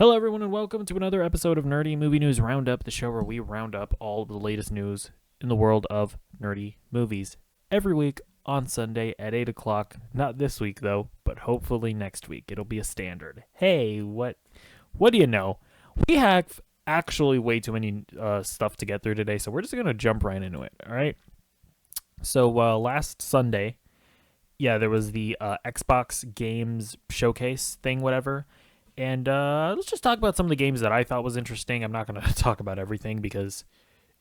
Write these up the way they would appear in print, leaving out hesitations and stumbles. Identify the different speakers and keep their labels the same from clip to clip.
Speaker 1: Hello, everyone, and welcome to another episode of Nerdy Movie News Roundup, the show where we round up all of the latest news in the world of nerdy movies every week on Sunday at 8 o'clock. Not this week, though, but hopefully next week. It'll be a standard. Hey, what do you know? We have actually way too many stuff to get through today, so we're just going to jump right into it, all right? So last Sunday, there was the Xbox Games Showcase thing, whatever. And let's just talk about some of the games that I thought was interesting. I'm not going to talk about everything because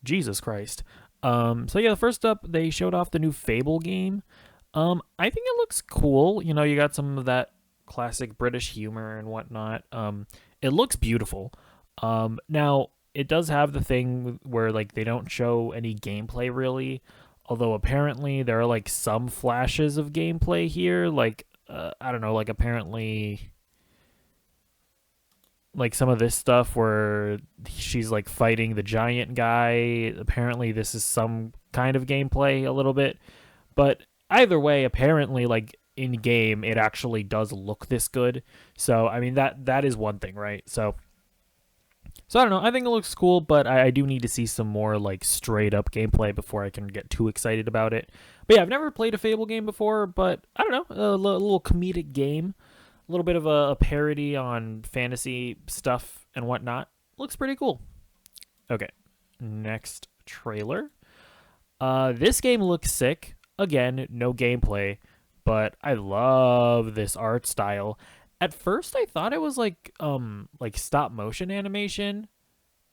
Speaker 1: Jesus Christ. First up, they showed off the new Fable game. I think it looks cool. You know, you got some of that classic British humor and whatnot. It looks beautiful. Now, it does have the thing where, like, they don't show any gameplay, really. Although, apparently, there are, like, some flashes of gameplay here. Like, I don't know, like, apparently... like some of this stuff where she's like fighting the giant guy. Apparently this is some kind of gameplay a little bit. But either way, apparently like in game it actually does look this good. So I mean that is one thing, right? So I don't know. I think it looks cool, but I do need to see some more like straight up gameplay before I can get too excited about it. But yeah, I've never played a Fable game before, but I don't know, a little comedic game. A little bit of a parody on fantasy stuff and whatnot. Looks pretty cool. Okay, next trailer. This game looks sick. Again, no gameplay, but I love this art style. At first, I thought it was like stop motion animation,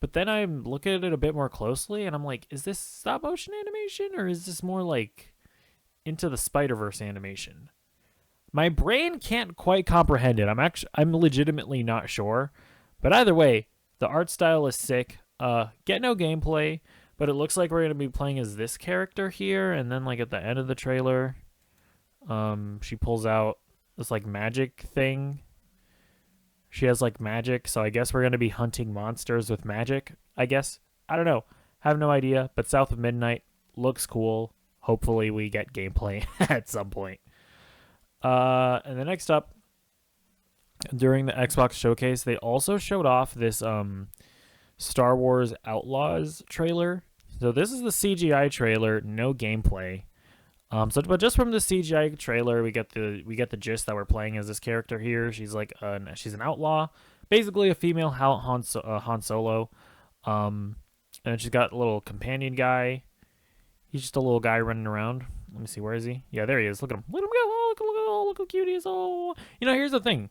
Speaker 1: but then I'm looking at it a bit more closely, and I'm like, is this stop motion animation or is this more like Into the Spider-Verse animation? My brain can't quite comprehend it. I'm legitimately not sure. But either way, the art style is sick. Get no gameplay, but it looks like we're going to be playing as this character here. And then like at the end of the trailer, she pulls out this like magic thing. She has like magic, so I guess we're going to be hunting monsters with magic, I guess. I don't know. Have no idea, but South of Midnight looks cool. Hopefully we get gameplay at some point. And then next up, during the Xbox showcase, they also showed off this Star Wars Outlaws trailer. So this is the CGI trailer, no gameplay. But just from the CGI trailer, we get the gist that we're playing as this character here. She's like she's an outlaw, basically a female Han Solo. And she's got a little companion guy. He's just a little guy running around. Let me see, where is he? Yeah, there he is. Look at him. Let him go. Oh, look how cute he is. Oh, you know, here's the thing.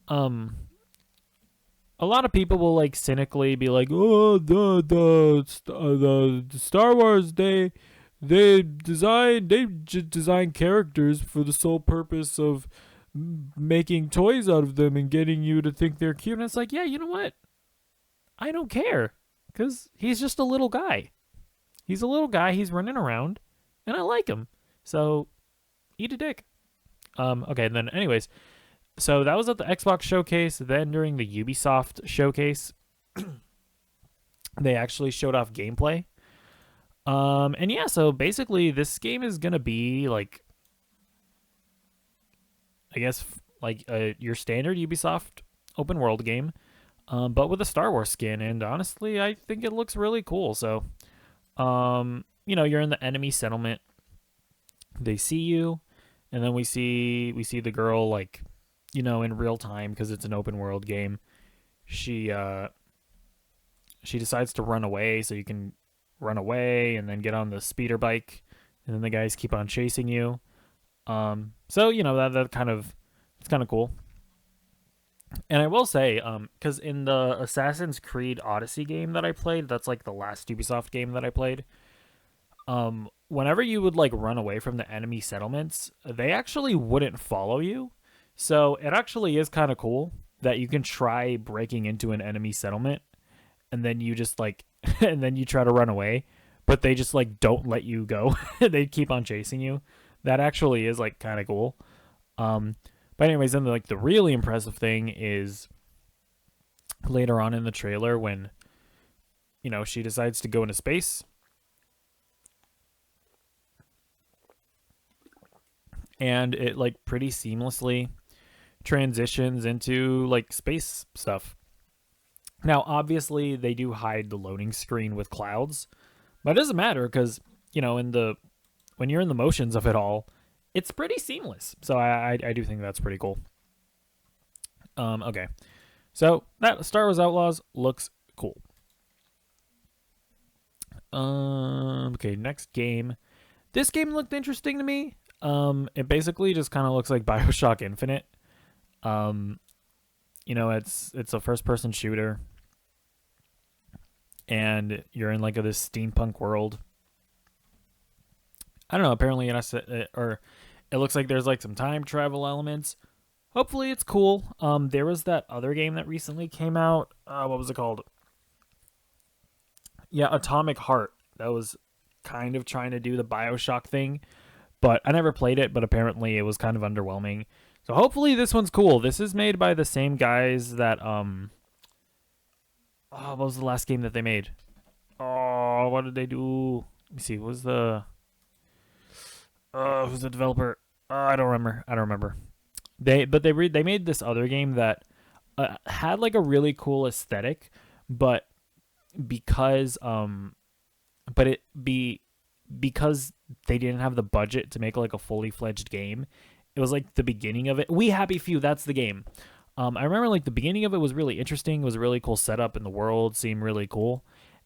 Speaker 1: A lot of people will like cynically be like, "Oh, the Star Wars they design characters for the sole purpose of making toys out of them and getting you to think they're cute." And it's like, yeah, you know what? I don't care, because he's just a little guy. He's a little guy. He's running around, and I like him. So, eat a dick. Okay, then anyways, so that was at the Xbox showcase. Then during the Ubisoft showcase, they actually showed off gameplay. And yeah, so basically this game is gonna be like, I guess, like your standard Ubisoft open world game, but with a Star Wars skin. And honestly, I think it looks really cool. So, you're in the enemy settlement. They see you, and then we see the girl like, in real time because it's an open world game. She decides to run away, so you can run away and then get on the speeder bike, and then the guys keep on chasing you. That kind of, it's kind of cool. And I will say, because in the Assassin's Creed Odyssey game that I played, that's like the last Ubisoft game that I played. Whenever you would like run away from the enemy settlements, they actually wouldn't follow you. So it actually is kind of cool that you can try breaking into an enemy settlement, and then you just like, and then you try to run away, but they just like don't let you go. They keep on chasing you. That actually is like kind of cool. But anyways, then like the really impressive thing is later on in the trailer when, she decides to go into space. And it like pretty seamlessly transitions into like space stuff. Now, obviously, they do hide the loading screen with clouds, but it doesn't matter because when you're in the motions of it all, it's pretty seamless. So I do think that's pretty cool. Okay, so that Star Wars Outlaws looks cool. Okay, next game. This game looked interesting to me. It basically just kind of looks like BioShock Infinite. It's a first-person shooter, and you're in like this steampunk world. I don't know. Apparently, it looks like there's like some time travel elements. Hopefully, it's cool. There was that other game that recently came out. What was it called? Yeah, Atomic Heart. That was kind of trying to do the BioShock thing, but I never played it. But apparently, it was kind of underwhelming. So hopefully, this one's cool. This is made by the same guys that what was the last game that they made? Oh, what did they do? Let me see. What was the who's the developer? I don't remember. They made this other game that had like a really cool aesthetic, but because because they didn't have the budget to make like a fully fledged game, it was like the beginning of it. We Happy Few, that's the game. I remember like the beginning of it was really interesting. It was a really cool setup, and the world seemed really cool.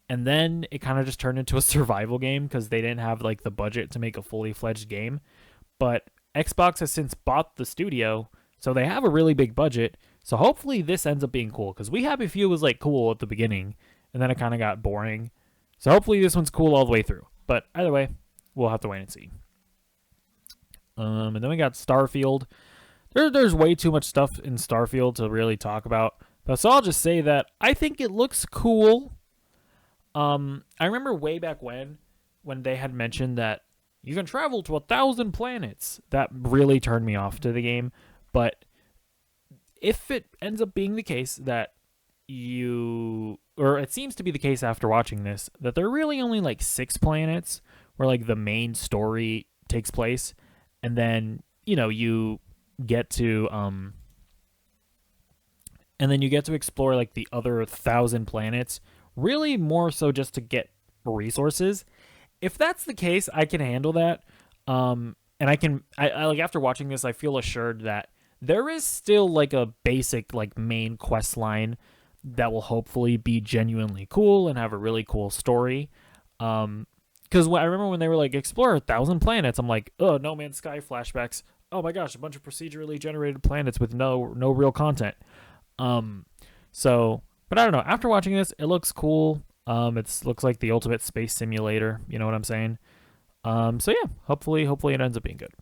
Speaker 1: And then it kind of just turned into a survival game because they didn't have like the budget to make a fully fledged game. But Xbox has since bought the studio, so they have a really big budget. So hopefully this ends up being cool because We Happy Few was like cool at the beginning, and then it kind of got boring. So hopefully this one's cool all the way through. But either way, we'll have to wait and see. And then we got Starfield. There's way too much stuff in Starfield to really talk about. But so I'll just say that I think it looks cool. I remember way back when they had mentioned that you can travel to 1,000 planets. That really turned me off to the game. But if it ends up being the case that or it seems to be the case after watching this, that there are really only like 6 planets where like the main story takes place, and then you get to explore like the other 1,000 planets, really more so just to get resources. If that's the case, I can handle that. And I like, after watching this, I feel assured that there is still like a basic like main quest line that will hopefully be genuinely cool and have a really cool story. Because I remember when they were like, explore 1,000 planets, I'm like, oh, No Man's Sky flashbacks. Oh my gosh, a bunch of procedurally generated planets with no real content. But I don't know. After watching this, it looks cool. It looks like the ultimate space simulator. You know what I'm saying? So yeah, hopefully it ends up being good.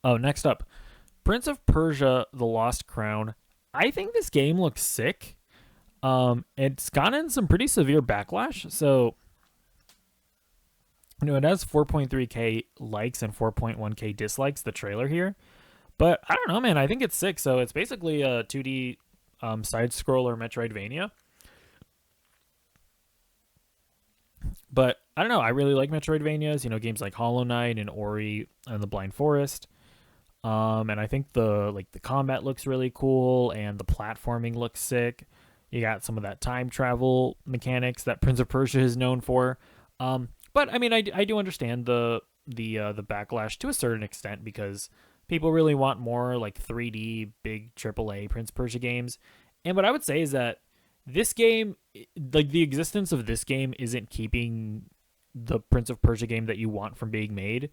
Speaker 1: Oh, next up, Prince of Persia: The Lost Crown. I think this game looks sick. It's gotten some pretty severe backlash. So, it has 4.3K likes and 4.1K dislikes, the trailer here. But I don't know, man. I think it's sick. So it's basically a 2D side-scroller Metroidvania. But I don't know. I really like Metroidvanias. Games like Hollow Knight and Ori and the Blind Forest. And I think the combat looks really cool, and the platforming looks sick. You got some of that time travel mechanics that Prince of Persia is known for. But I mean, I do understand the backlash to a certain extent, because people really want more like 3D big AAA Prince of Persia games. And what I would say is that this game, like the existence of this game, isn't keeping the Prince of Persia game that you want from being made.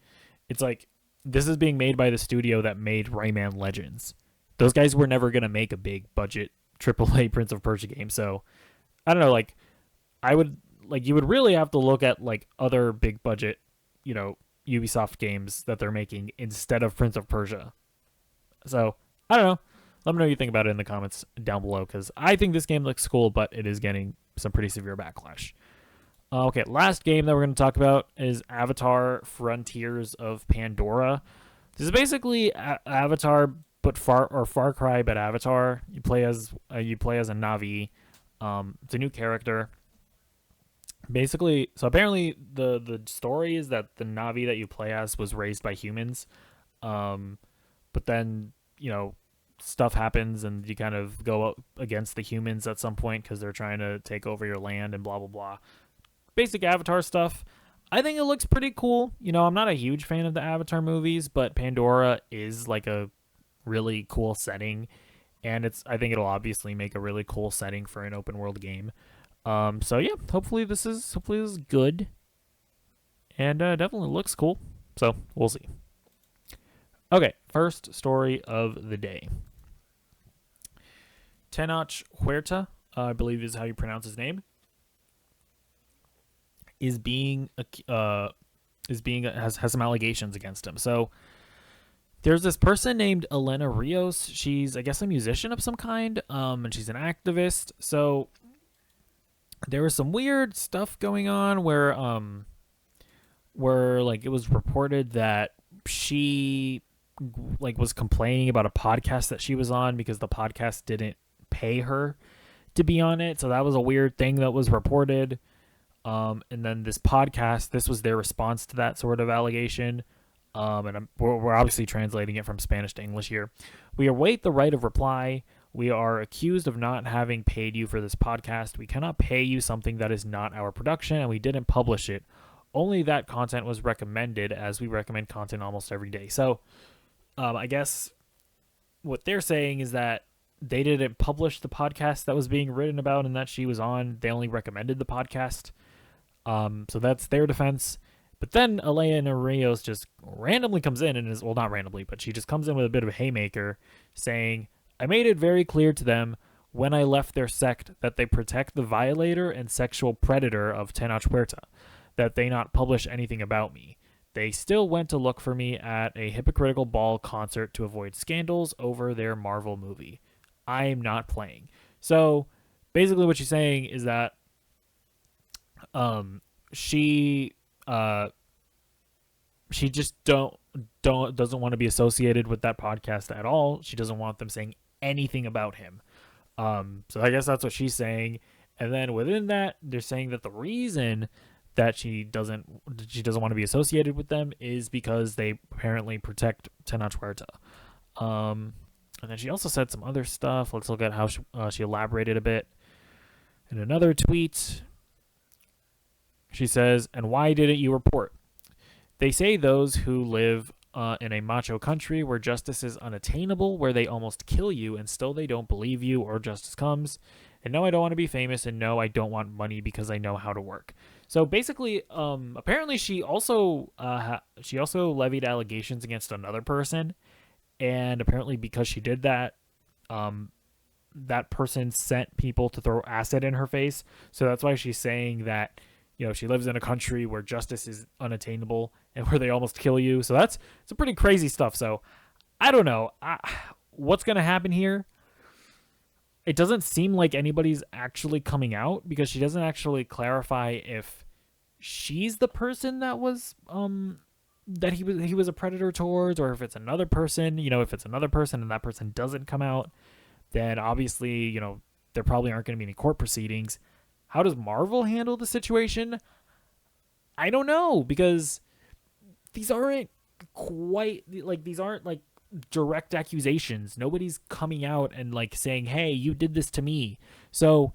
Speaker 1: It's like, this is being made by the studio that made Rayman Legends. Those guys were never going to make a big budget AAA Prince of Persia game. So I don't know, like you would really have to look at like other big budget, Ubisoft games that they're making instead of Prince of Persia. So I don't know. Let me know what you think about it in the comments down below, because I think this game looks cool, but it is getting some pretty severe backlash. Okay, last game that we're going to talk about is Avatar: Frontiers of Pandora. This is basically Avatar, but Far Cry, but Avatar. You play as a Na'vi. It's a new character. Basically, so apparently the story is that the Na'vi that you play as was raised by humans, but then stuff happens and you kind of go up against the humans at some point because they're trying to take over your land and blah blah blah. Basic Avatar stuff. I think it looks pretty cool. I'm not a huge fan of the Avatar movies, but Pandora is like a really cool setting, and I think it'll obviously make a really cool setting for an open world game. So yeah, hopefully this is good, and definitely looks cool. So we'll see. Okay, first story of the day. Tenoch Huerta, I believe is how you pronounce his name, has some allegations against him. So there's this person named Elena Rios. She's, I guess, a musician of some kind, and she's an activist. So there was some weird stuff going on where like it was reported that she like was complaining about a podcast that she was on because the podcast didn't pay her to be on it. So that was a weird thing that was reported. And then this podcast, this was their response to that sort of allegation. And we're obviously translating it from Spanish to English here. We await the right of reply. We are accused of not having paid you for this podcast. We cannot pay you something that is not our production, and we didn't publish it. Only that content was recommended, as we recommend content almost every day. So, I guess what they're saying is that they didn't publish the podcast that was being written about and that she was on. They only recommended the podcast. So that's their defense. But then Elena Rios just randomly comes in and is, well, not randomly, but she just comes in with a bit of a haymaker saying, I made it very clear to them when I left their sect that they protect the violator and sexual predator of Tenoch Huerta, that they not publish anything about me. They still went to look for me at a hypocritical ball concert to avoid scandals over their Marvel movie. I'm not playing. So basically what she's saying is that she just doesn't want to be associated with that podcast at all. She doesn't want them saying anything about him. So I guess that's what she's saying. And then within that, they're saying that the reason that she doesn't want to be associated with them is because they apparently protect Tenoch Huerta. And then she also said some other stuff. Let's look at how she elaborated a bit. In another tweet, she says, and why didn't you report? They say those who live in a macho country where justice is unattainable, where they almost kill you, and still they don't believe you or justice comes. And no, I don't want to be famous, and no, I don't want money because I know how to work. So basically, apparently she also levied allegations against another person, and apparently because she did that, that person sent people to throw acid in her face. So that's why she's saying that, she lives in a country where justice is unattainable and where they almost kill you. So that's some pretty crazy stuff. So I don't know what's going to happen here. It doesn't seem like anybody's actually coming out because she doesn't actually clarify if she's the person that was that he was a predator towards, or if it's another person. If it's another person and that person doesn't come out, then obviously there probably aren't going to be any court proceedings. How does Marvel handle the situation? I don't know, because these aren't direct accusations. Nobody's coming out and saying, hey, you did this to me. So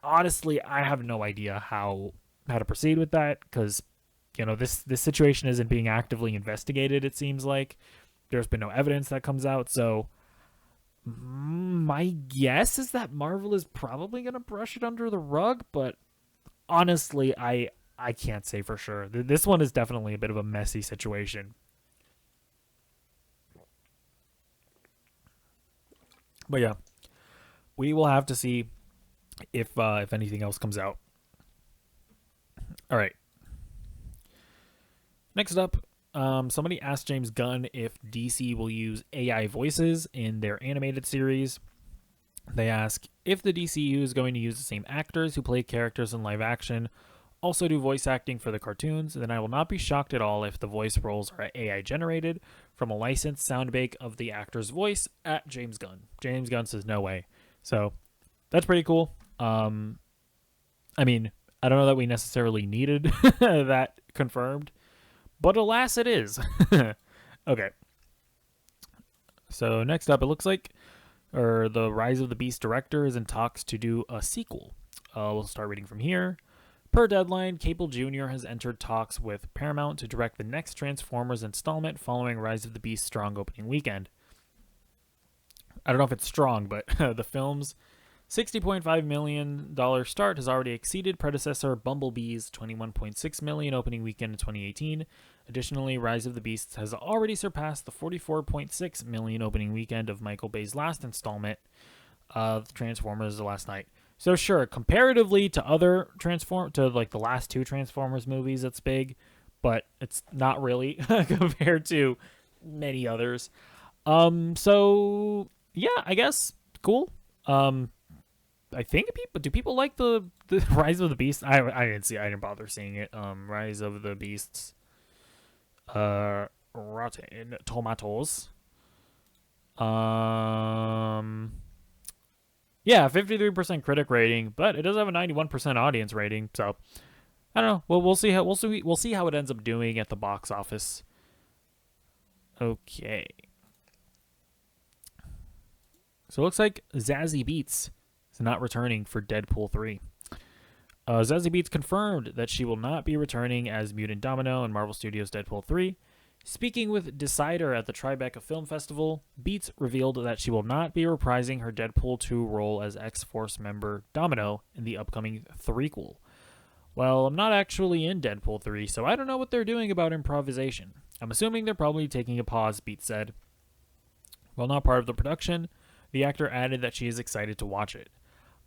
Speaker 1: honestly, I have no idea how to proceed with that, because this situation isn't being actively investigated. It seems like there's been no evidence that comes out. So my guess is that Marvel is probably going to brush it under the rug, but honestly, I can't say for sure. This one is definitely a bit of a messy situation. But yeah, we will have to see if anything else comes out. All right. Next up, somebody asked James Gunn if DC will use AI voices in their animated series. They ask if the DCEU is going to use the same actors who play characters in live action also do voice acting for the cartoons, then I will not be shocked at all if the voice roles are AI generated from a licensed soundbank of the actor's voice at James Gunn. James Gunn says no way. So that's pretty cool. I mean, I don't know that we necessarily needed that confirmed, but alas, it is. Okay. So next up, it looks like the Rise of the Beast director is in talks to do a sequel. We'll start reading from here. Per Deadline, Cable Jr. has entered talks with Paramount to direct the next Transformers installment following Rise of the Beast's strong opening weekend. I don't know if it's strong, but the film's $60.5 million start has already exceeded predecessor Bumblebee's $21.6 million opening weekend in 2018. Additionally, Rise of the Beasts has already surpassed the $44.6 million opening weekend of Michael Bay's last installment of Transformers: The Last Night. So sure, comparatively to the last two Transformers movies, it's big, but it's not really compared to many others. So yeah, I guess cool. I think people like the Rise of the Beast? I didn't bother seeing it. Rise of the Beasts. Rotten Tomatoes. Yeah, 53% critic rating, but it does have a 91% audience rating. So I don't know. Well, we'll see how it ends up doing at the box office. Okay. So it looks like Zazie Beetz is not returning for Deadpool 3. Zazie Beetz confirmed that she will not be returning as Mutant Domino in Marvel Studios' Deadpool 3. Speaking with Decider at the Tribeca Film Festival, Beetz revealed that she will not be reprising her Deadpool 2 role as X-Force member Domino in the upcoming threequel. Well, I'm not actually in Deadpool 3, so I don't know what they're doing about improvisation. I'm assuming they're probably taking a pause, Beetz said. While not part of the production, the actor added that she is excited to watch it.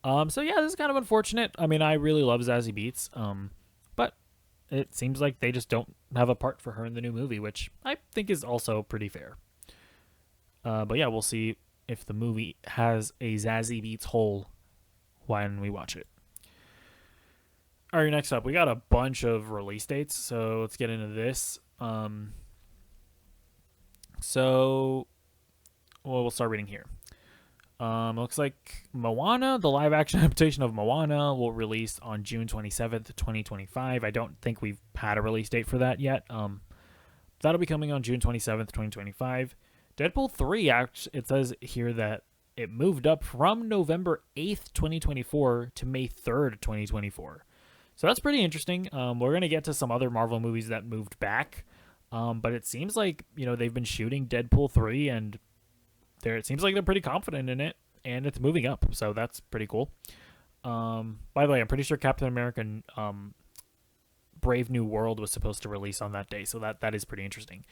Speaker 1: So yeah, this is kind of unfortunate. I mean, I really love Zazie Beetz, but it seems like they just don't have a part for her in the new movie, which I think is also pretty fair. But yeah, we'll see if the movie has a Zazie Beetz hole when we watch it. All right, next up, we got a bunch of release dates, so let's get into this. We'll start reading here. Looks like Moana, the live-action adaptation of Moana, will release on June 27th, 2025. I don't think we've had a release date for that yet. That'll be coming on June 27th, 2025. Deadpool 3, it says here that it moved up from November 8th, 2024 to May 3rd, 2024. So that's pretty interesting. We're going to get to some other Marvel movies that moved back. But it seems like, they've been shooting Deadpool 3 and it seems like they're pretty confident in it, and it's moving up, so that's pretty cool. By the way, I'm pretty sure Captain America Brave New World was supposed to release on that day, so that is pretty interesting.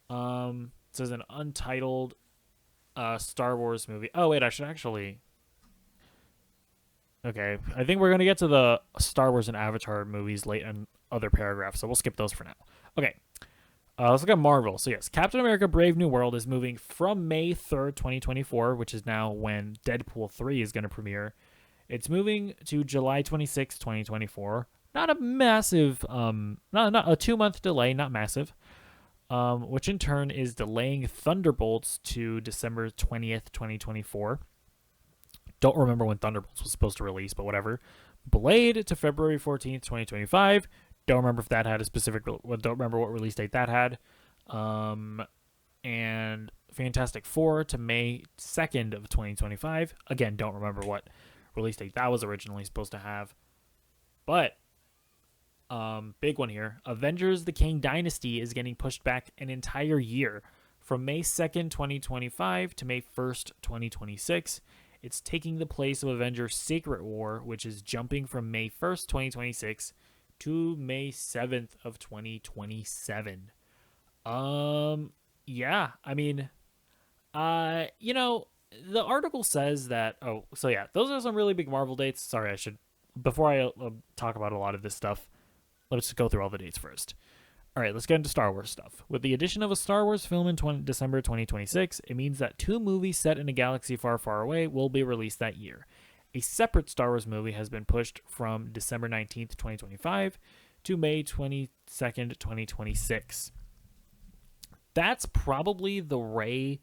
Speaker 1: It says an untitled Star Wars movie. Oh, wait, I should actually... Okay, I think we're going to get to the Star Wars and Avatar movies late in other paragraphs, so we'll skip those for now. Okay. Let's look at Marvel. So yes, Captain America Brave New World is moving from May 3rd, 2024, which is now when Deadpool 3 is going to premiere. It's moving to July 26th, 2024. Not a massive, not a 2-month delay, not massive. Which in turn is delaying Thunderbolts to December 20th, 2024. Don't remember when Thunderbolts was supposed to release, but whatever. Blade to February 14th, 2025. Don't remember if that had a specific... Don't remember what release date that had. And Fantastic Four to May 2nd of 2025. Again, don't remember what release date that was originally supposed to have. But, big one here. Avengers The Kang Dynasty is getting pushed back an entire year. From May 2nd, 2025 to May 1st, 2026. It's taking the place of Avengers Secret War, which is jumping from May 1st, 2026 to May 7th of 2027. Yeah, I mean, the article says that, those are some really big Marvel dates. Sorry, before I talk about a lot of this stuff, let's just go through all the dates first. All right, let's get into Star Wars stuff. With the addition of a Star Wars film in December 2026, it means that 2 movies set in a galaxy far, far away will be released that year. A separate Star Wars movie has been pushed from December 19th, 2025 to May 22nd, 2026. That's probably the Rey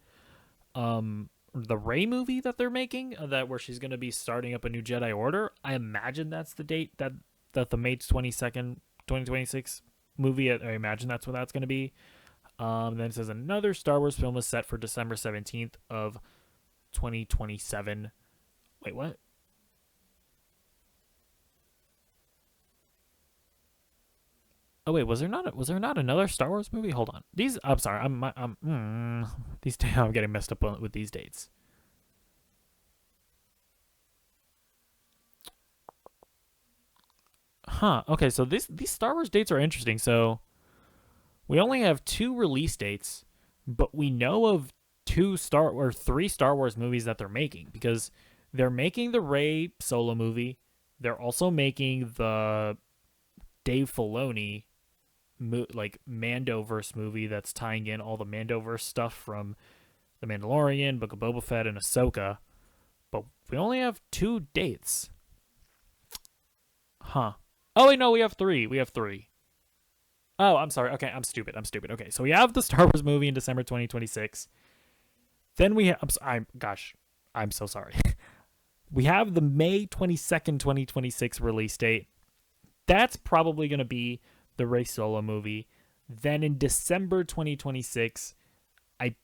Speaker 1: movie that they're making, where she's going to be starting up a new Jedi Order. I imagine that's the date that the May 22nd, 2026 movie, I imagine that's what that's going to be. Then it says another Star Wars film is set for December 17th of 2027. Wait, what? Oh wait, was there not another Star Wars movie? Hold on. I'm sorry. I'm getting messed up with these dates. Huh. Okay, so these Star Wars dates are interesting. So we only have 2 release dates, but we know of 3 Star Wars movies that they're making, because they're making the Rey solo movie. They're also making the Dave Filoni like Mandoverse movie that's tying in all the Mandoverse stuff from The Mandalorian, Book of Boba Fett, and Ahsoka. But we only have 2 dates. Huh. Oh wait, no, we have 3. We have 3. Oh, I'm sorry. Okay, I'm stupid. Okay, so we have the Star Wars movie in December 2026. Then we have, I'm so sorry. We have the May 22nd, 2026 release date. That's probably going to be the Rey Solo movie. Then in December 2026,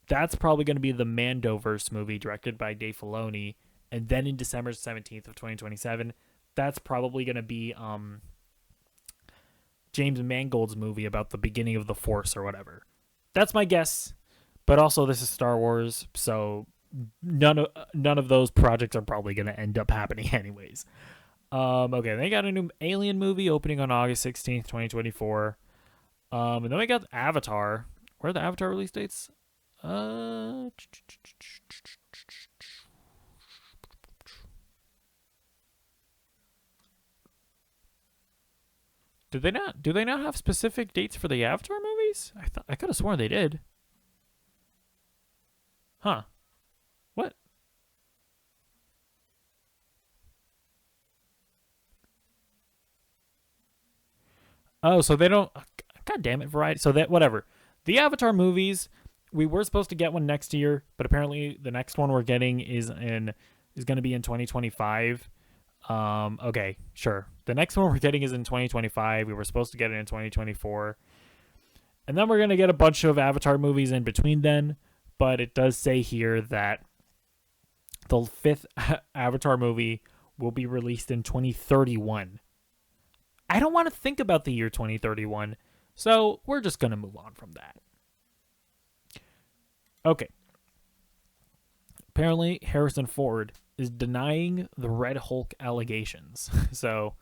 Speaker 1: that's probably going to be the Mandoverse movie directed by Dave Filoni. And then in December 17th of 2027, that's probably going to be James Mangold's movie about the beginning of the Force or whatever. That's my guess. But also, this is Star Wars, so none of those projects are probably going to end up happening anyways. Okay, they got a new Alien movie opening on August 16th, 2024. And then we got Avatar. Where are the Avatar release dates? Do they not have specific dates for the Avatar movies? I could have sworn they did. Huh. What? Oh, so they don't. God damn it, Variety. So that, whatever. The Avatar movies, we were supposed to get one next year, but apparently the next one we're getting is going to be in 2025. Okay, sure. The next one we're getting is in 2025. We were supposed to get it in 2024. And then we're going to get a bunch of Avatar movies in between then. But it does say here that the 5th Avatar movie will be released in 2031. I don't want to think about the year 2031, so we're just going to move on from that. Okay. Apparently, Harrison Ford is denying the Red Hulk allegations. So,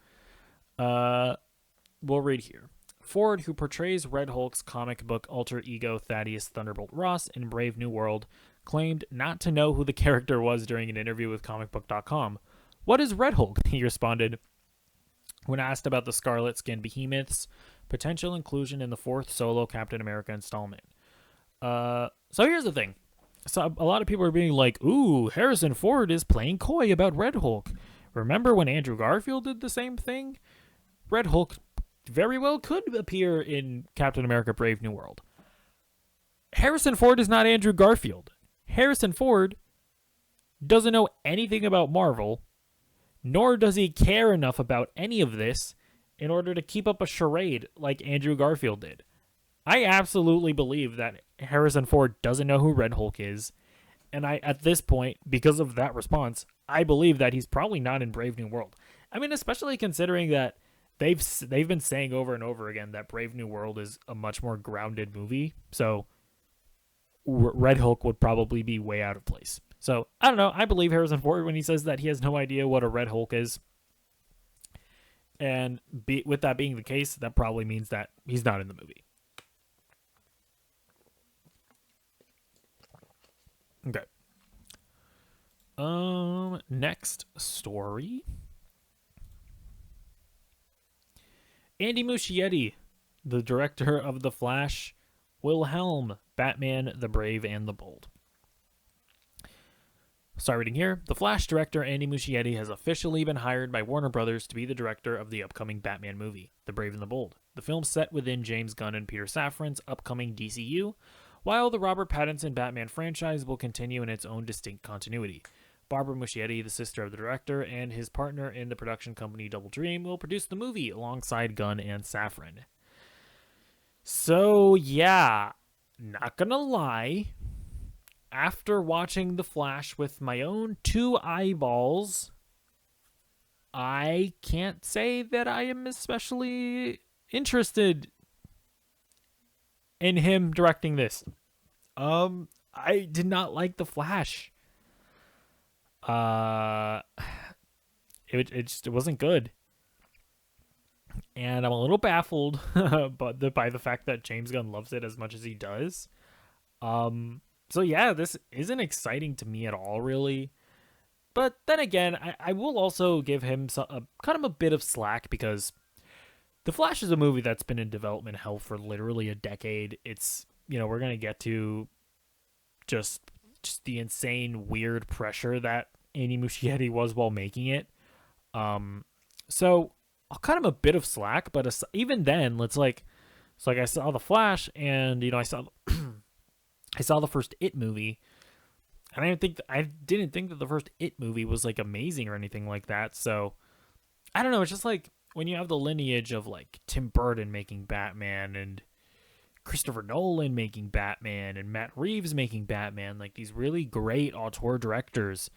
Speaker 1: we'll read here. Ford, who portrays Red Hulk's comic book alter ego Thaddeus Thunderbolt Ross in Brave New World, claimed not to know who the character was during an interview with comicbook.com. "What is Red Hulk?" he responded when asked about the Scarlet-Skinned Behemoth's potential inclusion in the 4th solo Captain America installment. So here's the thing. So a lot of people are being like, ooh, Harrison Ford is playing coy about Red Hulk. Remember when Andrew Garfield did the same thing? Red Hulk very well could appear in Captain America Brave New World. Harrison Ford is not Andrew Garfield. Harrison Ford doesn't know anything about Marvel, nor does he care enough about any of this in order to keep up a charade like Andrew Garfield did. I absolutely believe that Harrison Ford doesn't know who Red Hulk is, and at this point, because of that response, I believe that he's probably not in Brave New World. I mean, especially considering that they've been saying over and over again that Brave New World is a much more grounded movie, so Red Hulk would probably be way out of place. So, I don't know. I believe Harrison Ford when he says that he has no idea what a Red Hulk is. And with that being the case, that probably means that he's not in the movie. Okay. Next story. Andy Muschietti, the director of The Flash, will helm Batman, the Brave and the Bold. Start reading here. The Flash director Andy Muschietti has officially been hired by Warner Brothers to be the director of the upcoming Batman movie, The Brave and the Bold. The film set within James Gunn and Peter Safran's upcoming DCEU, while the Robert Pattinson Batman franchise will continue in its own distinct continuity. Barbara Muschietti, the sister of the director, and his partner in the production company Double Dream will produce the movie alongside Gunn and Safran. So, yeah. not gonna lie, after watching The Flash with my own two eyeballs, I can't say that I am especially interested in him directing this. I did not like The Flash. It wasn't good, and I'm a little baffled, but by the fact that James Gunn loves it as much as he does. So yeah, this isn't exciting to me at all, really. But then again, I will also give him kind of a bit of slack because The Flash is a movie that's been in development hell for literally a decade. It's, we're going to get to just the insane, weird pressure that Andy Muschietti was while making it. So I'll cut him a bit of slack, but even then, it's like I saw The Flash and, I saw the first It movie. And I didn't think that the first It movie was like amazing or anything like that. So I don't know. It's just like when you have the lineage of like Tim Burton making Batman and Christopher Nolan making Batman and Matt Reeves making Batman, like these really great auteur directors.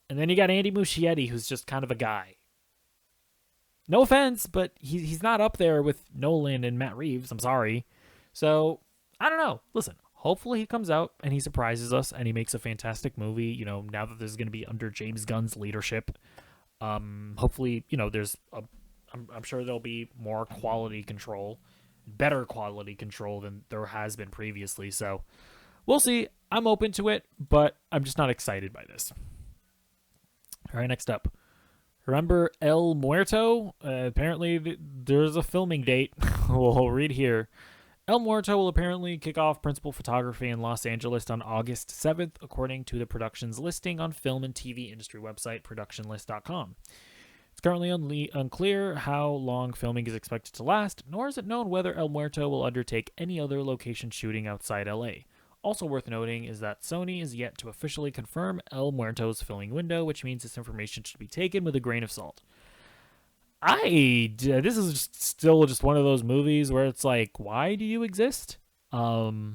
Speaker 1: And then you got Andy Muschietti, who's just kind of a guy. No offense, but he's not up there with Nolan and Matt Reeves. I'm sorry. So I don't know. Listen. Hopefully he comes out and he surprises us and he makes a fantastic movie, now that this is going to be under James Gunn's leadership. Hopefully, I'm sure there'll be more quality control, better quality control than there has been previously. So we'll see. I'm open to it, but I'm just not excited by this. All right, next up. Remember El Muerto? Apparently there's a filming date. We'll read here. El Muerto will apparently kick off principal photography in Los Angeles on August 7th, according to the production's listing on film and TV industry website productionlist.com. It's currently unclear how long filming is expected to last, nor is it known whether El Muerto will undertake any other location shooting outside LA. Also worth noting is that Sony is yet to officially confirm El Muerto's filming window, which means this information should be taken with a grain of salt. This is still just one of those movies where it's like, why do you exist? But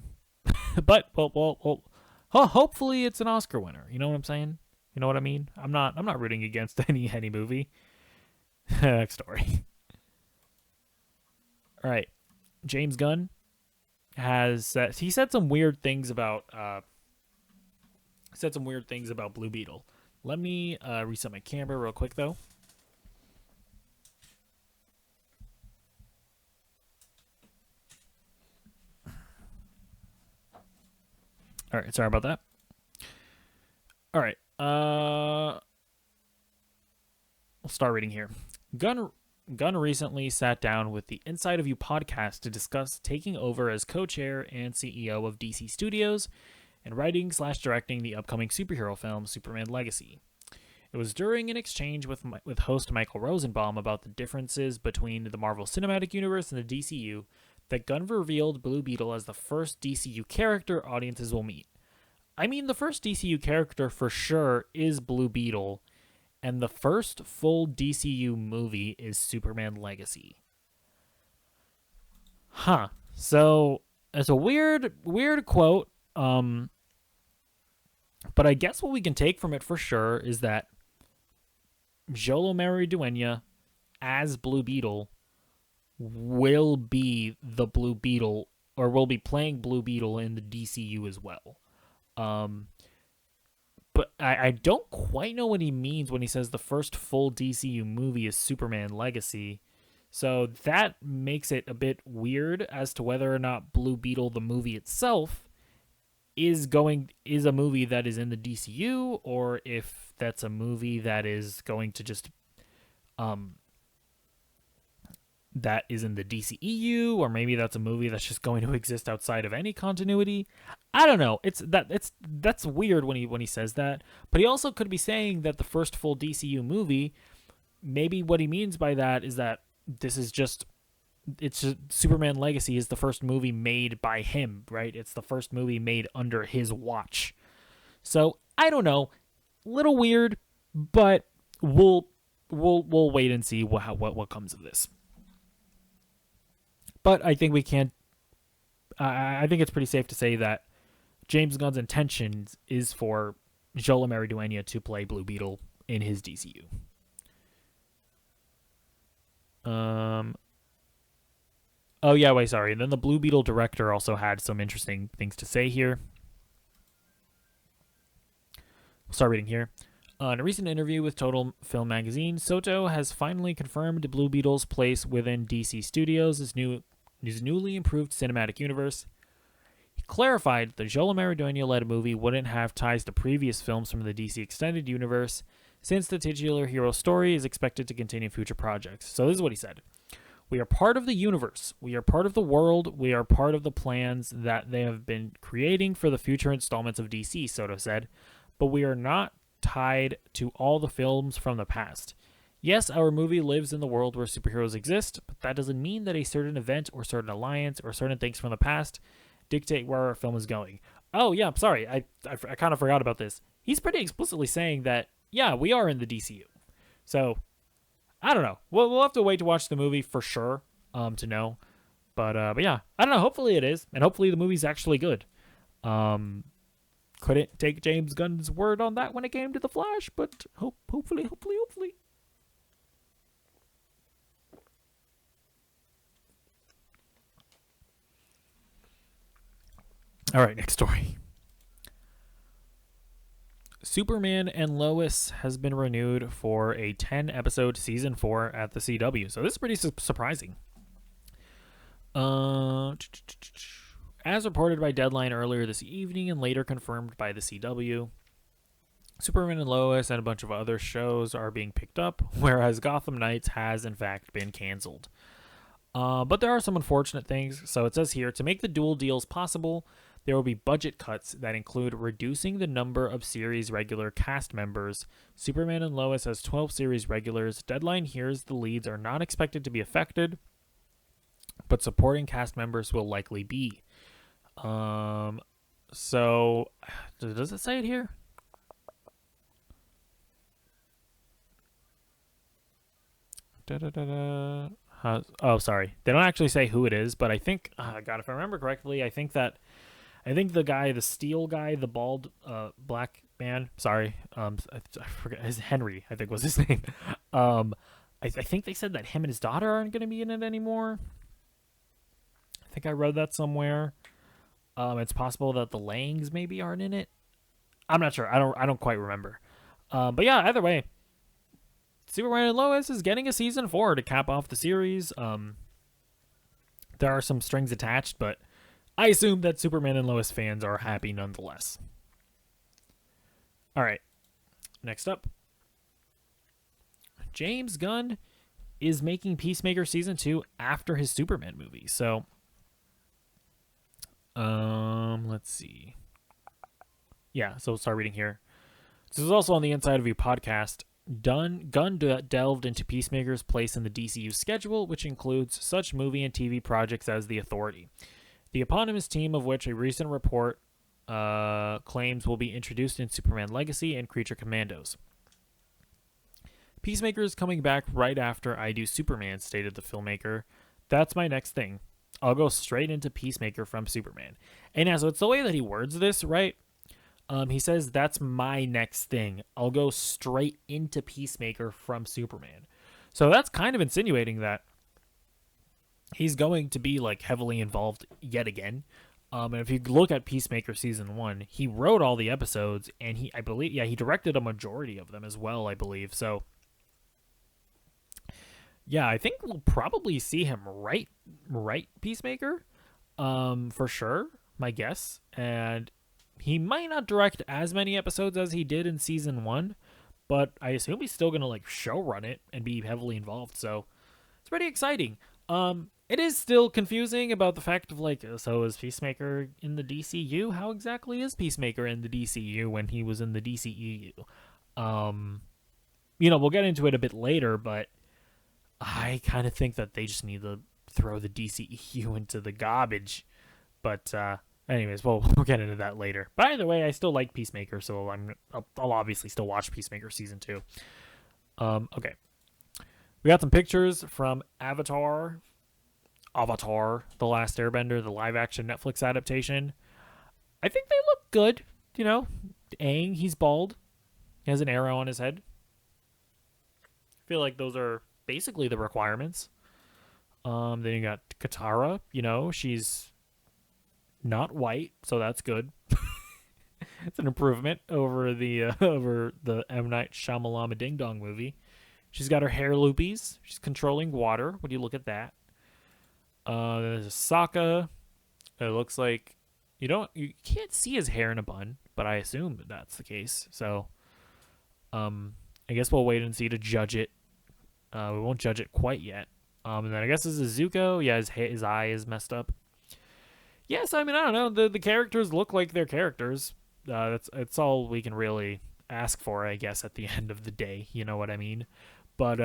Speaker 1: hopefully it's an Oscar winner. You know what I'm saying? You know what I mean? I'm not rooting against any movie. Next story. All right, James Gunn he said some weird things about Blue Beetle. Let me reset my camera real quick though. All right, sorry about that. All right, I'll start reading here. Gunn recently sat down with the Inside of You podcast to discuss taking over as co-chair and CEO of DC Studios and writing/directing the upcoming superhero film Superman Legacy. It was during an exchange with host Michael Rosenbaum about the differences between the Marvel Cinematic Universe and the DCU that Gunn revealed Blue Beetle as the first DCU character audiences will meet. I mean, the first DCU character for sure is Blue Beetle, and the first full DCU movie is Superman Legacy. Huh. So, it's a weird quote, but I guess what we can take from it for sure is that Jolo Maridueña as Blue Beetle will be the Blue Beetle, or will be playing Blue Beetle in the DCU as well. But I don't quite know what he means when he says the first full DCU movie is Superman Legacy. So that makes it a bit weird as to whether or not Blue Beetle, the movie itself, is a movie that is in the DCU, or if that's a movie that is going to just that is in the DCEU, or maybe that's a movie that's just going to exist outside of any continuity. I don't know. That's weird when he says that. But he also could be saying that the first full DCU movie, maybe what he means by that is that Superman Legacy is the first movie made by him, right? It's the first movie made under his watch. So I don't know. Little weird, but we'll wait and see what comes of this. But I think we can't I think it's pretty safe to say that James Gunn's intentions is for Joel Dueña to play Blue Beetle in his DCU. Oh yeah, wait, sorry. Then the Blue Beetle director also had some interesting things to say here. We'll start reading here. In a recent interview with Total Film Magazine, Soto has finally confirmed Blue Beetle's place within DC Studios' newly improved cinematic universe. He clarified that the Joel Dueña-led movie wouldn't have ties to previous films from the DC Extended Universe, since the titular hero story is expected to continue future projects. So this is what he said. We are part of the universe. We are part of the world. We are part of the plans that they have been creating for the future installments of DC, Soto said. But we are not tied to all the films from the past. Yes, our movie lives in the world where superheroes exist, but that doesn't mean that a certain event or certain alliance or certain things from the past dictate where our film is going. Oh, yeah, I'm sorry. I kind of forgot about this. He's pretty explicitly saying that, yeah, we are in the DCU. So, I don't know. We'll have to wait to watch the movie for sure to know. But yeah, I don't know. Hopefully it is. And hopefully the movie's actually good. Couldn't take James Gunn's word on that when it came to The Flash, but hopefully. All right, next story. Superman and Lois has been renewed for a 10-episode season 4 at the CW. So this is pretty surprising. As reported by Deadline earlier this evening and later confirmed by the CW, Superman and Lois and a bunch of other shows are being picked up, whereas Gotham Knights has in fact been canceled. But there are some unfortunate things. So it says here, to make the dual deals possible, there will be budget cuts that include reducing the number of series regular cast members. Superman and Lois has 12 series regulars. Deadline hears the leads are not expected to be affected, but supporting cast members will likely be. So, does it say it here? Oh, sorry. They don't actually say who it is, but I think, God, if I remember correctly, I think the guy, the steel guy, the bald black man, sorry, I forget, Henry, I think was his name. I think they said that him and his daughter aren't going to be in it anymore. I think I read that somewhere. It's possible that the Langs maybe aren't in it. I'm not sure. I don't quite remember. But yeah, either way, Superman and Lois is getting a season 4 to cap off the series. There are some strings attached, but I assume that Superman and Lois fans are happy nonetheless. All right. Next up. James Gunn is making Peacemaker Season 2 after his Superman movie. So, let's see. Yeah, so we'll start reading here. This is also on the Inside of You podcast. Gunn delved into Peacemaker's place in the DCU schedule, which includes such movie and TV projects as The Authority, the eponymous team of which a recent report claims will be introduced in Superman Legacy and Creature Commandos. Peacemaker is coming back right after I do Superman, stated the filmmaker. That's my next thing. I'll go straight into Peacemaker from Superman. And yeah, so it's the way that he words this, right? He says, that's my next thing. I'll go straight into Peacemaker from Superman. So that's kind of insinuating that he's going to be like heavily involved yet again. And if you look at Peacemaker Season 1, he wrote all the episodes and he directed a majority of them as well, I believe. So yeah, I think we'll probably see him write Peacemaker, for sure, my guess. And he might not direct as many episodes as he did in Season 1, but I assume he's still going to like show run it and be heavily involved. So it's pretty exciting. It is still confusing about the fact of like, so is Peacemaker in the DCU? How exactly is Peacemaker in the DCU when he was in the DCEU? We'll get into it a bit later, but I kind of think that they just need to throw the DCEU into the garbage. But anyways, we'll get into that later. But either way, I still like Peacemaker, so I'll obviously still watch Peacemaker Season 2. Okay. We got some pictures from Avatar Avatar: The Last Airbender, the live action Netflix adaptation. I think they look good. You know, Aang, he's bald. He has an arrow on his head. I feel like those are basically the requirements. Then you got Katara. You know, she's not white, so that's good. It's an improvement over the M Night Shyamalama Ding Dong movie. She's got her hair loopies. She's controlling water. Would you look at that? There's Sokka. It looks like you can't see his hair in a bun, but I assume that's the case. So, I guess we'll wait and see to judge it. We won't judge it quite yet. And then I guess this is Zuko. Yeah, his eye is messed up. Yes, I mean, I don't know. The characters look like they're characters. That's all we can really ask for, I guess, at the end of the day. You know what I mean? But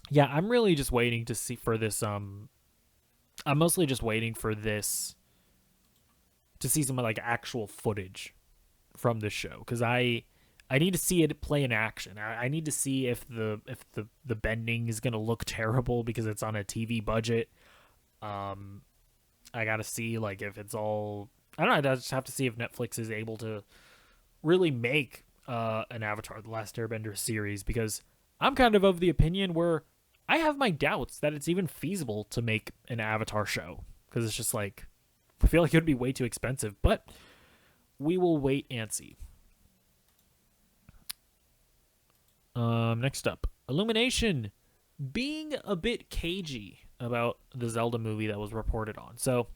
Speaker 1: yeah, I'm really just waiting to see for this. I'm mostly just waiting for this to see some like actual footage from this show, because I need to see it play in action. I need to see if the bending is gonna look terrible because it's on a TV budget. I gotta see like if it's all. I don't know. I just have to see if Netflix is able to really make an Avatar: The Last Airbender series, because I'm kind of the opinion where I have my doubts that it's even feasible to make an Avatar show, because it's just like I feel like it would be way too expensive. But we will wait and see. Next up, Illumination being a bit cagey about the Zelda movie that was reported on. So,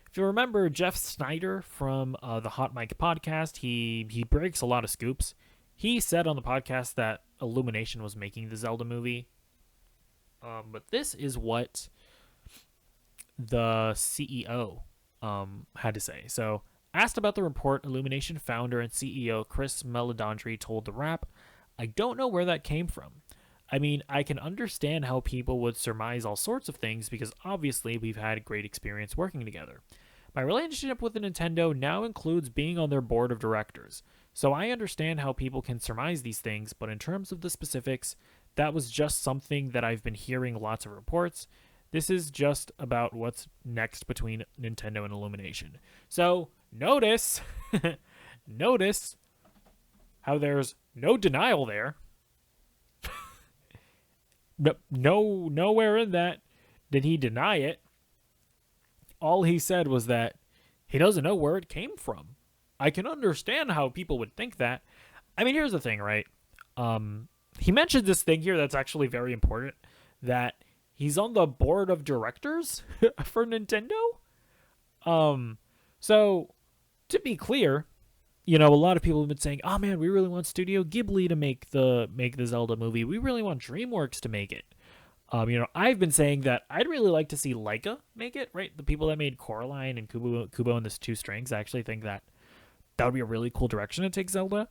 Speaker 1: if you remember Jeff Snyder from the Hot Mic podcast, he breaks a lot of scoops. He said on the podcast that Illumination was making the Zelda movie. But this is what the CEO had to say. So, asked about the report, Illumination founder and CEO Chris Meledandri told The Wrap, "I don't know where that came from. I mean, I can understand how people would surmise all sorts of things because obviously we've had great experience working together. My relationship with Nintendo now includes being on their board of directors, so I understand how people can surmise these things, but in terms of the specifics, that was just something that I've been hearing lots of reports. This is just about what's next between Nintendo and Illumination." So, notice how there's no denial there. No, nowhere in that did he deny it. All he said was that he doesn't know where it came from. I can understand how people would think that. I mean, here's the thing, right? He mentioned this thing here that's actually very important, that he's on the board of directors for Nintendo. So to be clear, you know, a lot of people have been saying, "Oh man, we really want Studio Ghibli to make the Zelda movie. We really want DreamWorks to make it." You know, I've been saying that I'd really like to see Leica make it, right? The people that made Coraline and Kubo and the Two Strings. I actually think that would be a really cool direction to take Zelda.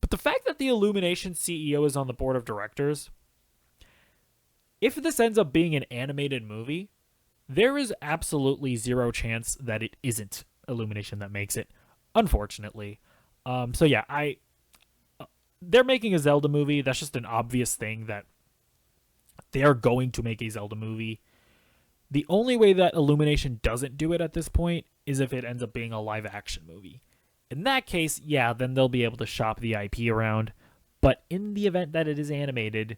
Speaker 1: But the fact that the Illumination CEO is on the board of directors, if this ends up being an animated movie, there is absolutely zero chance that it isn't Illumination that makes it, unfortunately. So yeah, they're making a Zelda movie. That's just an obvious thing that they are going to make a Zelda movie. The only way that Illumination doesn't do it at this point is if it ends up being a live action movie. In that case, yeah, then they'll be able to shop the IP around. But in the event that it is animated,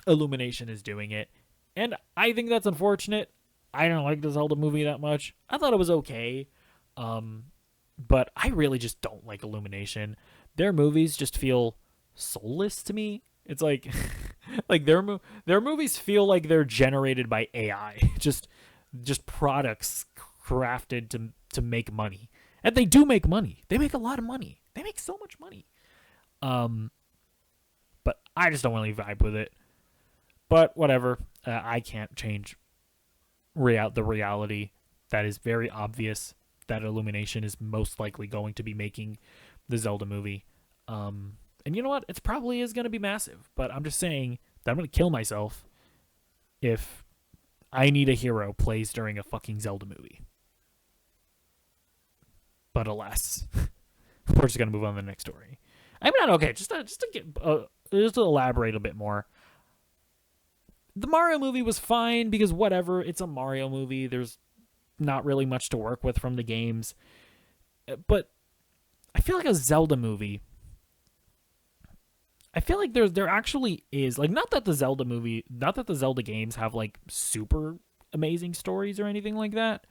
Speaker 1: Illumination is doing it. And I think that's unfortunate. I don't like the Zelda movie that much. I thought it was okay. But I really just don't like Illumination. Their movies just feel soulless to me. It's like like their movies feel like they're generated by AI. Just products crafted to make money. And they do make money. They make a lot of money. They make so much money. But I just don't really vibe with it. But whatever. I can't change the reality that is very obvious that Illumination is most likely going to be making the Zelda movie. And you know what? It probably is going to be massive. But I'm just saying that I'm going to kill myself if I Need a Hero plays during a fucking Zelda movie. But alas, we're just going to move on to the next story. I mean, okay, just to elaborate a bit more. The Mario movie was fine because whatever, it's a Mario movie. There's not really much to work with from the games. But I feel like a Zelda movie, I feel like there actually is, like, not that the Zelda games have like super amazing stories or anything like that,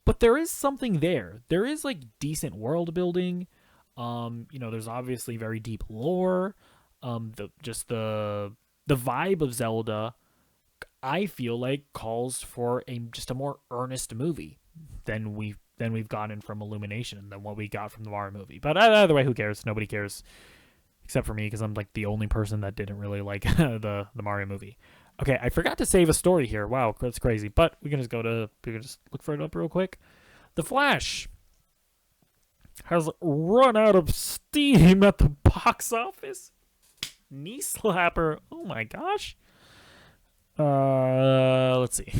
Speaker 1: but there is something there. There is like decent world building. There's obviously very deep lore. The vibe of Zelda, I feel like, calls for just a more earnest movie than we've gotten from Illumination, than what we got from the Mario movie. But either way, who cares? Nobody cares except for me, because I'm like the only person that didn't really like the Mario movie. Okay, I forgot to save a story here. Wow, that's crazy. But we can just look for it up real quick. The Flash has run out of steam at the box office. Knee slapper. Oh my gosh. Let's see.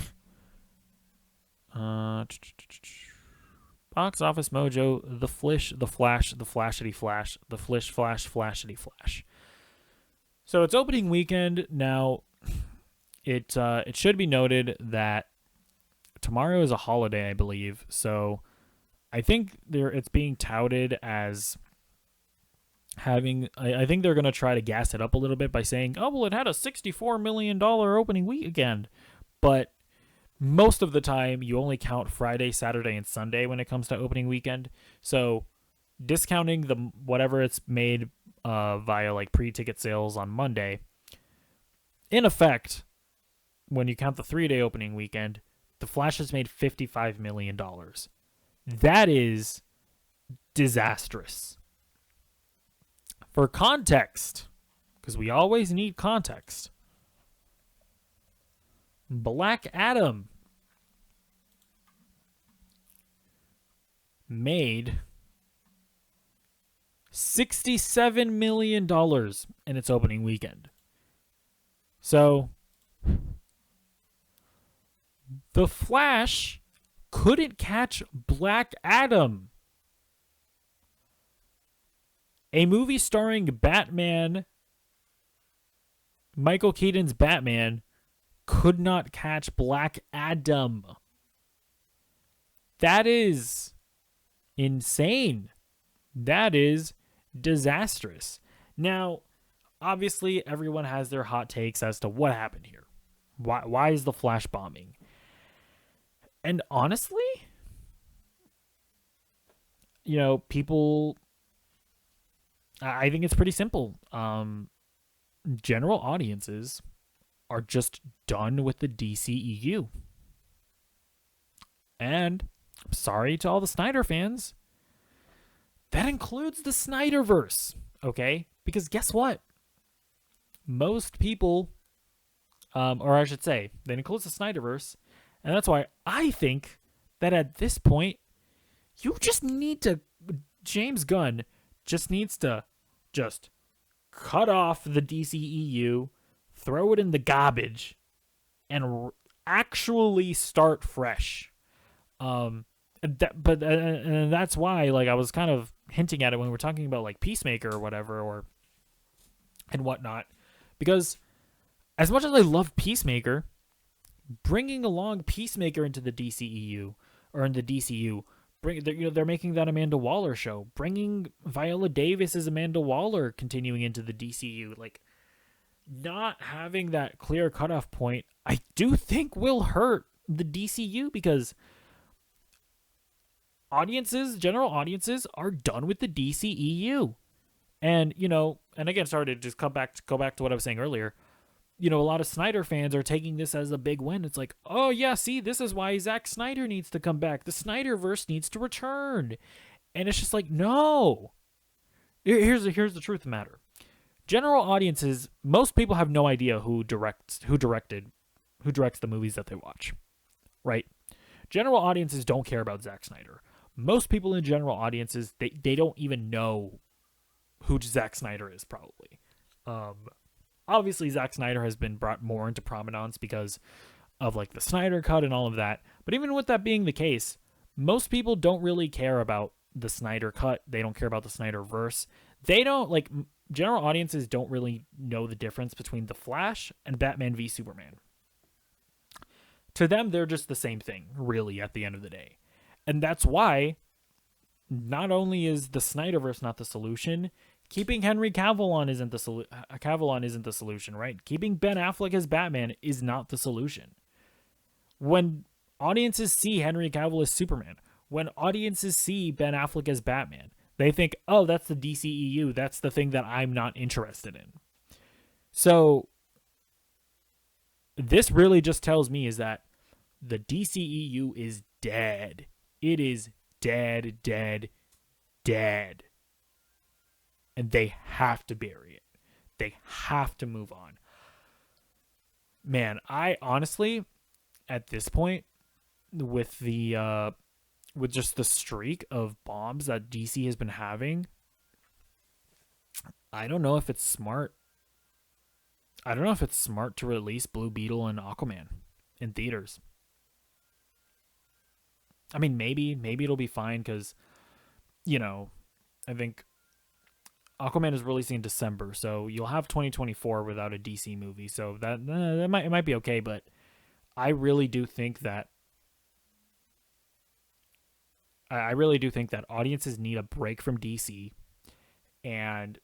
Speaker 1: Box Office Mojo, The Flish, The Flash, The Flashity Flash, The Flish Flash, Flashity Flash. So it's opening weekend now. It should be noted that tomorrow is a holiday, I believe. So I think it's being touted as having. I think they're gonna try to gas it up a little bit by saying, "Oh well, it had a $64 million opening weekend," but most of the time, you only count Friday, Saturday, and Sunday when it comes to opening weekend. So, discounting the whatever it's made via like pre-ticket sales on Monday, in effect, when you count the 3-day opening weekend, The Flash has made $55 million. That is disastrous. For context, because we always need context, Black Adam made $67 million in its opening weekend. So, The Flash couldn't catch Black Adam. A movie starring Batman, Michael Keaton's Batman, could not catch Black Adam. That is insane. That is disastrous. Now, obviously, everyone has their hot takes as to what happened here. Why is the Flash bombing? And honestly, people, I think it's pretty simple. General audiences are just done with the DCEU. And I'm sorry to all the Snyder fans, that includes the Snyderverse, okay? Because guess what? Most people, or I should say, that includes the Snyderverse, and that's why I think that at this point, James Gunn just needs to just cut off the DCEU, throw it in the garbage, and actually start fresh. And that's why, like, I was kind of hinting at it when we were talking about like Peacemaker or whatever, and whatnot, because as much as I love Peacemaker, bringing along Peacemaker into the DCEU or in the DCU, they're making that Amanda Waller show, bringing Viola Davis as Amanda Waller continuing into the DCU, like, not having that clear cutoff point, I do think will hurt the DCU, because general audiences are done with the DCEU. And, and again, sorry to just go back to what I was saying earlier. A lot of Snyder fans are taking this as a big win. It's like, oh yeah, see, this is why Zack Snyder needs to come back. The Snyderverse needs to return. And it's just like, no. Here's the truth of the matter. General audiences, most people have no idea who directs the movies that they watch, right? General audiences don't care about Zack Snyder. Most people in general audiences, they don't even know who Zack Snyder is, probably. Obviously, Zack Snyder has been brought more into prominence because of like the Snyder Cut and all of that. But even with that being the case, most people don't really care about the Snyder Cut. They don't care about the Snyderverse. They don't, general audiences don't really know the difference between The Flash and Batman v Superman. To them, they're just the same thing, really, at the end of the day. And that's why not only is the Snyderverse not the solution, keeping Henry Cavill on isn't the solution, right? Keeping Ben Affleck as Batman is not the solution. When audiences see Henry Cavill as Superman, when audiences see Ben Affleck as Batman, they think, oh, that's the DCEU. That's the thing that I'm not interested in. So this really just tells me is that the DCEU is dead. It is dead, dead, dead. And they have to bury it. They have to move on. Man, I honestly, at this point, with just the streak of bombs that DC has been having, I don't know if it's smart. I don't know if it's smart to release Blue Beetle and Aquaman in theaters. I mean, maybe it'll be fine because, I think Aquaman is releasing in December, so you'll have 2024 without a DC movie. So that it might be okay, but I really do think that audiences need a break from DC, and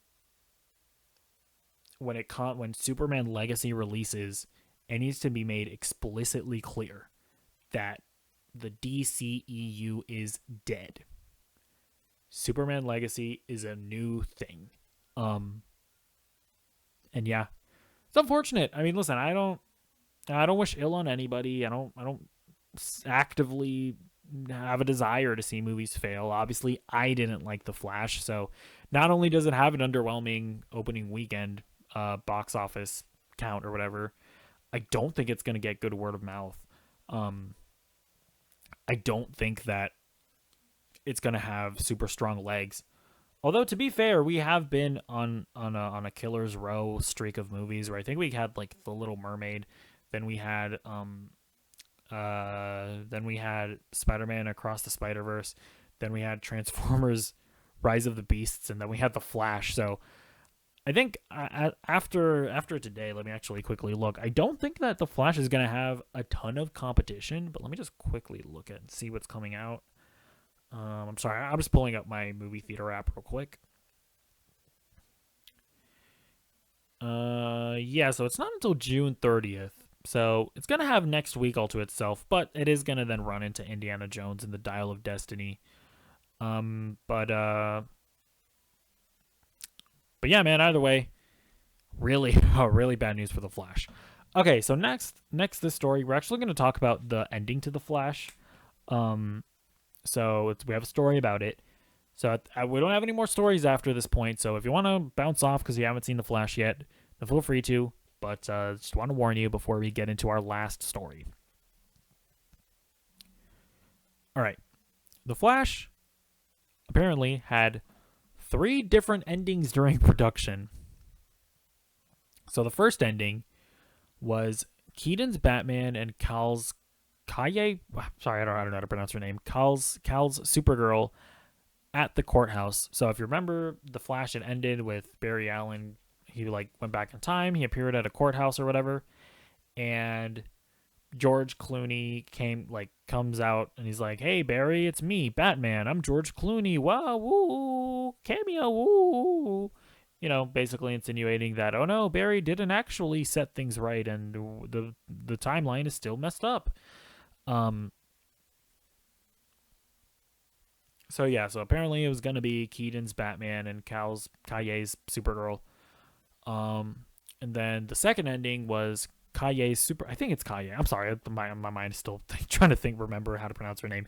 Speaker 1: when Superman Legacy releases, it needs to be made explicitly clear that the DCEU is dead. Superman Legacy is a new thing. And yeah, it's unfortunate. I mean, listen, I don't wish ill on anybody. I don't actively have a desire to see movies fail. Obviously, I didn't like The Flash, so not only does it have an underwhelming opening weekend box office count or whatever, I don't think it's going to get good word of mouth. I don't think that it's going to have super strong legs. Although, to be fair, we have been on a killer's row streak of movies where I think we had like The Little Mermaid, then we had Spider-Man Across the Spider-Verse, then we had Transformers Rise of the Beasts, and then we had The Flash. So I think after today, let me actually quickly look. I don't think that The Flash is going to have a ton of competition, but let me just quickly look at and see what's coming out. I'm sorry, I'm just pulling up my movie theater app real quick. Yeah, so it's not until June 30th. So it's going to have next week all to itself, but it is going to then run into Indiana Jones and the Dial of Destiny. But yeah, man, either way, really bad news for The Flash. Okay, so next this story, we're actually going to talk about the ending to The Flash. So we have a story about it. So we don't have any more stories after this point. So if you want to bounce off because you haven't seen The Flash yet, then feel free to. But just want to warn you before we get into our last story. All right. The Flash apparently had 3 different endings during production. So the first ending was Keaton's Batman and Cal's Kaye, sorry, I don't know how to pronounce her name. Cal's Supergirl at the courthouse. So if you remember, The Flash had ended with Barry Allen. He went back in time. He appeared at a courthouse or whatever, and George Clooney comes out and he's like, "Hey Barry, it's me, Batman. I'm George Clooney. Wow, woo, cameo, woo." Basically insinuating that, oh no, Barry didn't actually set things right, and the timeline is still messed up. So apparently it was gonna be Keaton's Batman and Kaye's Supergirl. And then the second ending was Kaye's I think it's Kaye. I'm sorry, my mind is still trying to remember how to pronounce her name.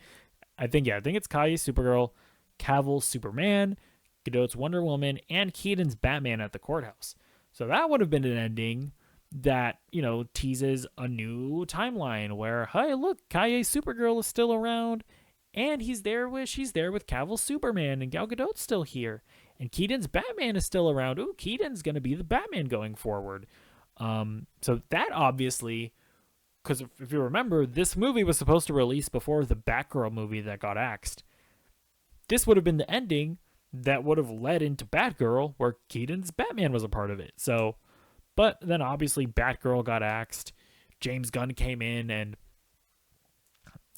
Speaker 1: I think it's Kaye's Supergirl, Cavill's Superman, Godot's Wonder Woman, and Keaton's Batman at the courthouse. So that would have been an ending that, teases a new timeline where, hey, look, Kaye's Supergirl is still around, and she's there with Cavill's Superman, and Gal Gadot's still here, and Keaton's Batman is still around. Ooh, Keaton's going to be the Batman going forward. So that obviously, because if you remember, this movie was supposed to release before the Batgirl movie that got axed. This would have been the ending that would have led into Batgirl, where Keaton's Batman was a part of it. So, but then obviously Batgirl got axed. James Gunn came in and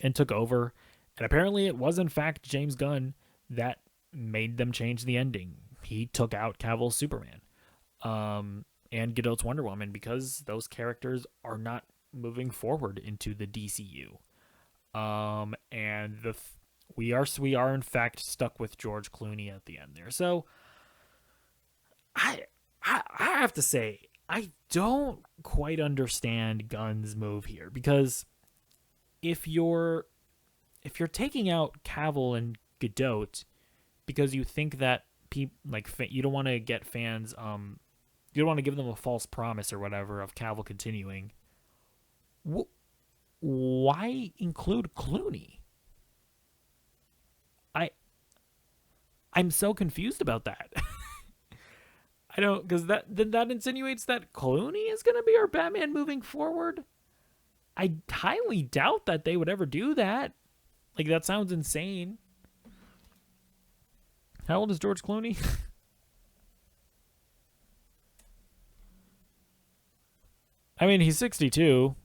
Speaker 1: and took over. And apparently it was in fact James Gunn that made them change the ending. He took out Cavill's Superman, and Godot's Wonder Woman, because those characters are not moving forward into the DCU. And we are in fact stuck with George Clooney at the end there. So I have to say, I don't quite understand Gunn's move here, because if you're taking out Cavill and Godot because you think that you don't want to get fans, you don't want to give them a false promise or whatever of Cavill continuing, why include Clooney? I'm so confused about that. I don't, because that insinuates that Clooney is going to be our Batman moving forward. I highly doubt that they would ever do that. Like, that sounds insane. How old is George Clooney? I mean, he's 62.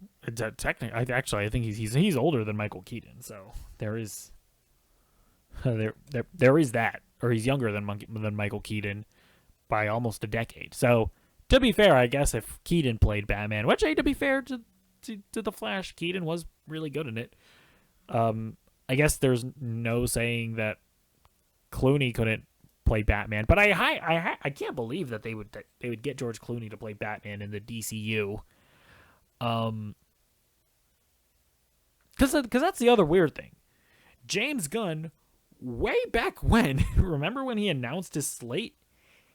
Speaker 1: Technically, I think he's older than Michael Keaton. So there is there is that, or he's younger than Michael Keaton by almost a decade. So to be fair, I guess if Keaton played Batman, which, to be fair to the Flash, Keaton was really good in it. I guess there's no saying that Clooney couldn't play Batman, but I can't believe that they would get George Clooney to play Batman in the DCU. Because that's the other weird thing. James Gunn, way back when, remember when he announced his slate?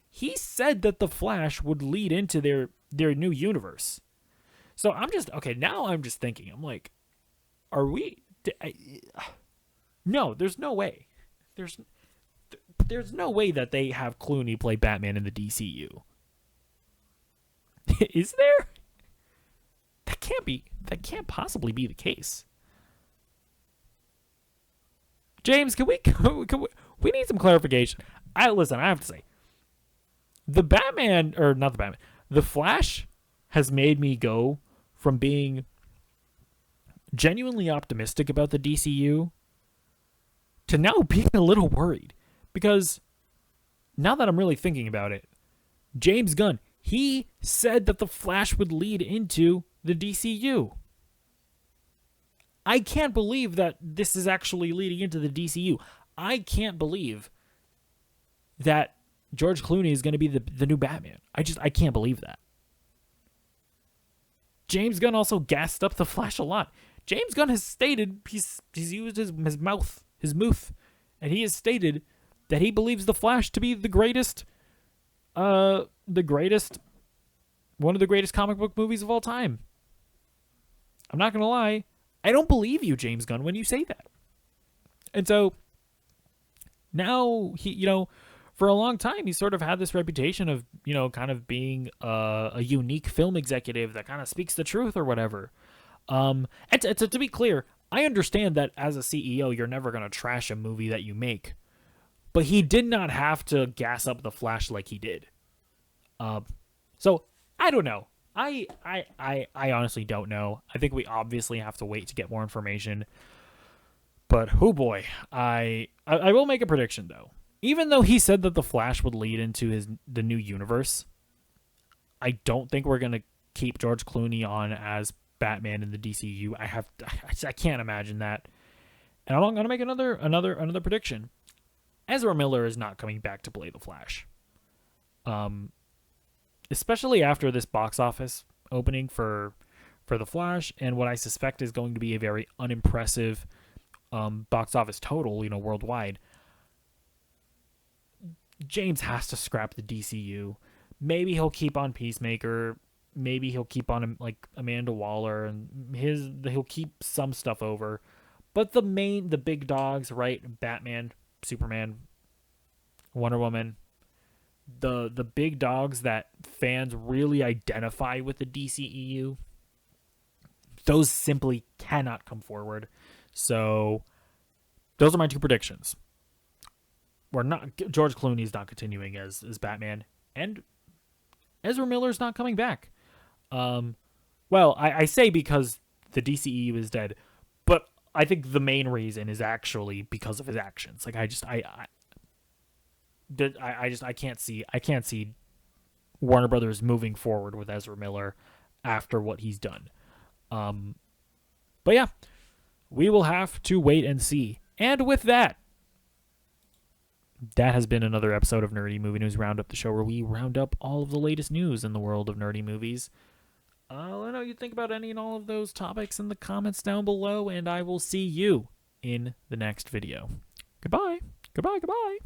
Speaker 1: He said that the Flash would lead into their new universe. So I'm just thinking, I'm like, are we? No, there's no way. There's no way that they have Clooney play Batman in the DCU. Is there? That can't possibly be the case. James, can we need some clarification. I have to say, the Flash has made me go from being genuinely optimistic about the DCU to now being a little worried, because now that I'm really thinking about it, James Gunn, he said that the Flash would lead into the DCU. I can't believe that this is actually leading into the DCU. I can't believe that George Clooney is going to be the new Batman. I can't believe that. James Gunn also gassed up the Flash a lot. James Gunn has stated he's used his mouth, and he has stated that he believes the Flash to be one of the greatest comic book movies of all time. I'm not going to lie, I don't believe you, James Gunn, when you say that. And so now he, for a long time, he sort of had this reputation of, kind of being a unique film executive that kind of speaks the truth or whatever. And to be clear, I understand that as a CEO, you're never going to trash a movie that you make, but he did not have to gas up the Flash like he did. So I don't know. I honestly don't know. I think we obviously have to wait to get more information. But oh boy, I will make a prediction though. Even though he said that the Flash would lead into the new universe, I don't think we're gonna keep George Clooney on as Batman in the DCU. I can't imagine that. And I'm gonna make another prediction. Ezra Miller is not coming back to play the Flash. Especially after this box office opening for the Flash, and what I suspect is going to be a very unimpressive box office total, worldwide. James has to scrap the DCU. Maybe he'll keep on Peacemaker. Maybe he'll keep on like Amanda Waller, and he'll keep some stuff over. But the big dogs, right? Batman, Superman, Wonder Woman. The big dogs that fans really identify with the DCEU, those simply cannot come forward. So those are my two predictions. George Clooney's not continuing as Batman, and Ezra Miller's not coming back. Well, I say because the DCEU is dead, but I think the main reason is actually because of his actions. Like I can't see Warner Brothers moving forward with Ezra Miller after what he's done. But yeah, we will have to wait and see. And with that, that has been another episode of Nerdy Movie News Roundup, the show where we round up all of the latest news in the world of nerdy movies. Let me know what you think about any and all of those topics in the comments down below, and I will see you in the next video. Goodbye. Goodbye. Goodbye.